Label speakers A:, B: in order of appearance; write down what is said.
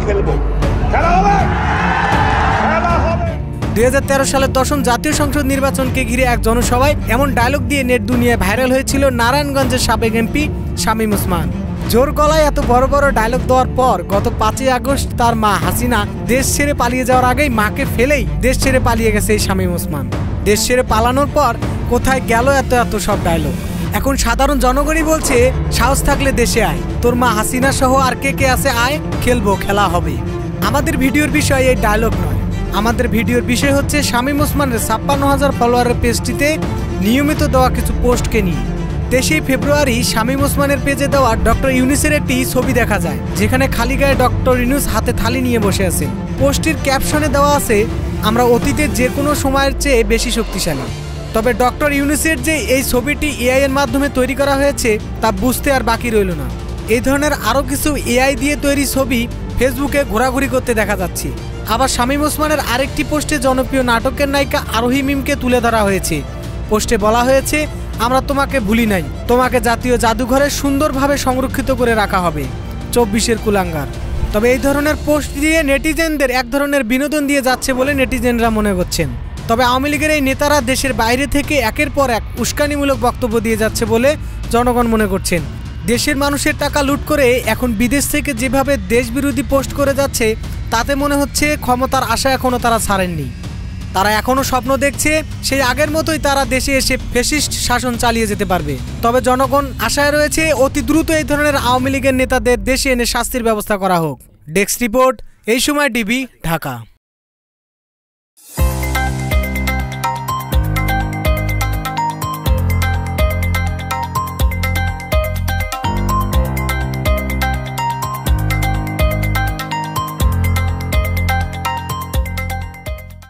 A: খেলবো, খেলা হবে, খেলা হবে।
B: 2013 সালের 10ম জাতীয় সংসদ নির্বাচনকে ঘিরে এক জনসভায় এমন ডায়লগ দিয়ে নেট দুনিয়ায় ভাইরাল হয়েছিল নারায়ণগঞ্জের সাবেক এমপি শামীম ওসমান। জোর গলায় এত বড় বড় ডায়লগ দেওয়ার পর গত 5 আগস্ট তার মা হাসিনা দেশ ছেড়ে পালিয়ে যাওয়ার আগেই মাকে ফেলেই দেশ ছেড়ে পালিয়ে গেছে এই শামীম ওসমান। দেশ ছেড়ে পালানোর পর কোথায় গেল এত সব ডায়লগ? এখন সাধারণ জনগণই বলছে সাহস থাকলে দেশে আয়, তোর মা হাসিনা সহ আর কে আছে আয়, খেলবো, খেলা হবে। আমাদের ভিডিওর বিষয় এই ডায়লগ নয়, আমাদের ভিডিওর বিষয় হচ্ছে শামীম ওসমানের 56,000 ফলোয়ারের পেজটিতে নিয়মিত দেওয়া কিছু পোস্টকে নিয়ে। 23 ফেব্রুয়ারি শামীম ওসমানের পেজে দেওয়া ডক্টর ইউনূসের একটি ছবি দেখা যায়, যেখানে খালি গায়ে ডক্টর ইউনূস হাতে থালি নিয়ে বসে আছেন। পোস্টটির ক্যাপশনে দেওয়া আছে, আমরা অতীতের যে কোনো সময়ের চেয়ে বেশি শক্তিশালী। তবে ডক্টর ইউনূসের যে এই ছবিটি এআই এর মাধ্যমে তৈরি করা হয়েছে তা বুঝতে আর বাকি রইল না। এই ধরনের আরও কিছু এআই দিয়ে তৈরি ছবি ফেসবুকে ঘোরাঘুরি করতে দেখা যাচ্ছে। আবার শামীম ওসমানের আরেকটি পোস্টে জনপ্রিয় নাটকের নায়িকা আরোহী মিমকে তুলে ধরা হয়েছে। পোস্টে বলা হয়েছে, আমরা তোমাকে ভুলি নাই, তোমাকে জাতীয় জাদুঘরে সুন্দরভাবে সংরক্ষিত করে রাখা হবে, 24-এর কুলাঙ্গার। তবে এই ধরনের পোস্ট দিয়ে নেটিজেনদের এক ধরনের বিনোদন দিয়ে যাচ্ছে বলে নেটিজেনরা মনে করছেন। তবে আওয়ামী লীগের এই নেতারা দেশের বাইরে থেকে একের পর এক উস্কানিমূলক বক্তব্য দিয়ে যাচ্ছে বলে জনগণ মনে করছেন। দেশের মানুষের টাকা লুট করে এখন বিদেশ থেকে যেভাবে দেশবিরোধী পোস্ট করে যাচ্ছে, তাতে মনে হচ্ছে ক্ষমতার আশা এখনও তারা ছাড়েননি। তারা এখনও স্বপ্ন দেখছে সেই আগের মতোই তারা দেশে এসে ফ্যাসিস্ট শাসন চালিয়ে যেতে পারবে। তবে জনগণ আশায় রয়েছে অতি দ্রুত এই ধরনের আওয়ামী লীগের নেতাদের দেশে এনে শাস্তির ব্যবস্থা করা হোক। ডেস্ক রিপোর্ট, এই সময় টিভি, ঢাকা।